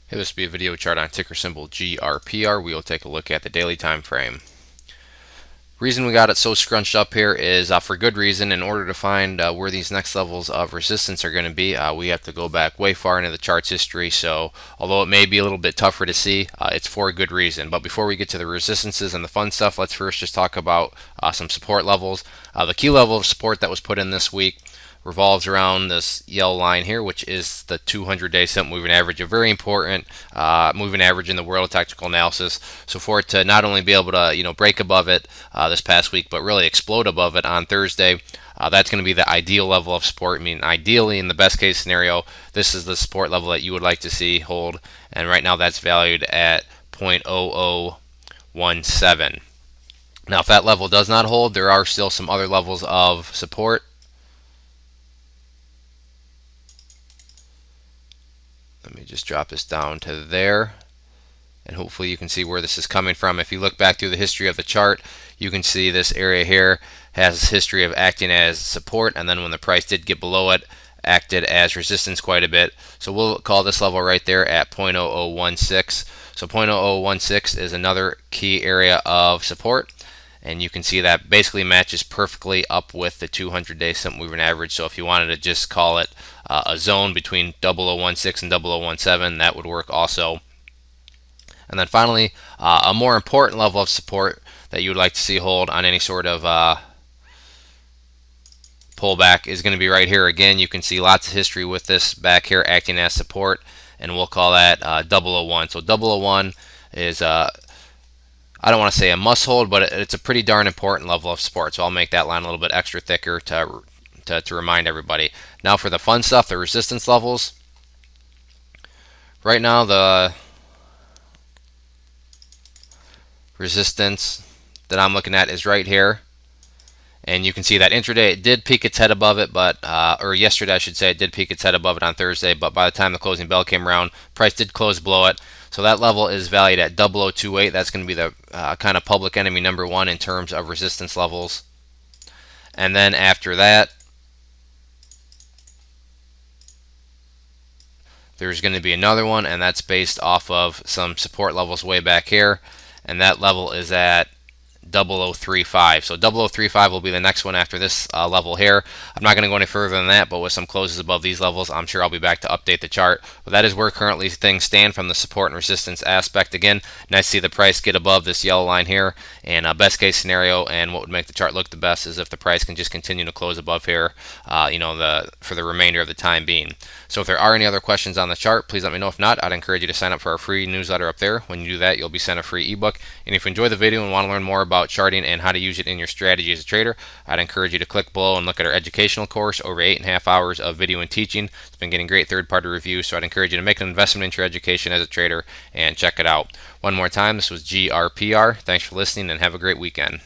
Hey, this will be a video chart on ticker symbol GRPR. We will take a look at the daily time frame. Reason we got it so scrunched up here is for good reason. In order to find where these next levels of resistance are going to be, we have to go back way far into the chart's history. So although it may be a little bit tougher to see, it's for a good reason. But before we get to the resistances and the fun stuff, let's first just talk about some support levels. The key level of support that was put in this week revolves around this yellow line here, which is the 200-day simple moving average, a very important moving average in the world of technical analysis. So for it to not only be able to break above it this past week, but really explode above it on Thursday, that's going to be the ideal level of support. I mean, ideally, in the best case scenario, this is the support level that you would like to see hold, and right now that's valued at 0.0017. Now, if that level does not hold, there are still some other levels of support. Let me just drop this down to there, and hopefully you can see where this is coming from. If you look back through the history of the chart, you can see this area here has a history of acting as support, and then when the price did get below it, acted as resistance quite a bit. So we'll call this level right there at 0.0016. So 0.0016 is another key area of support, and you can see that basically matches perfectly up with the 200-day simple moving average. So if you wanted to just call it a zone between 0016 and 0017, that would work also. And then finally, a more important level of support that you would like to see hold on any sort of pullback is going to be right here. Again, you can see lots of history with this back here acting as support, and we'll call that 001. So 001 is I don't want to say a must hold, but it's a pretty darn important level of support. So I'll make that line a little bit extra thicker to remind everybody. Now for the fun stuff, the resistance levels. Right now the resistance that I'm looking at is right here. And you can see that intraday it did peek its head above it, but or yesterday I should say, it did peek its head above it on Thursday, but by the time the closing bell came around, price did close below it. So that level is valued at 0028. That's going to be the kind of public enemy number one in terms of resistance levels. And then after that, there's going to be another one, and that's based off of some support levels way back here, and that level is at 0035. So 0035 will be the next one after this level here. I'm not going to go any further than that, but with some closes above these levels, I'm sure I'll be back to update the chart. But that is where currently things stand from the support and resistance aspect. Again, nice to see the price get above this yellow line here, and best case scenario, and what would make the chart look the best, is if the price can just continue to close above here, for the remainder of the time being. So if there are any other questions on the chart, please let me know. If not, I'd encourage you to sign up for our free newsletter up there. When you do that, you'll be sent a free ebook. And if you enjoy the video and want to learn more about charting and how to use it in your strategy as a trader, I'd encourage you to click below and look at our educational course, over 8.5 hours of video and teaching. It's been getting great third-party reviews, so I'd encourage you to make an investment into your education as a trader and check it out. One more time, this was GRPR. Thanks for listening and have a great weekend.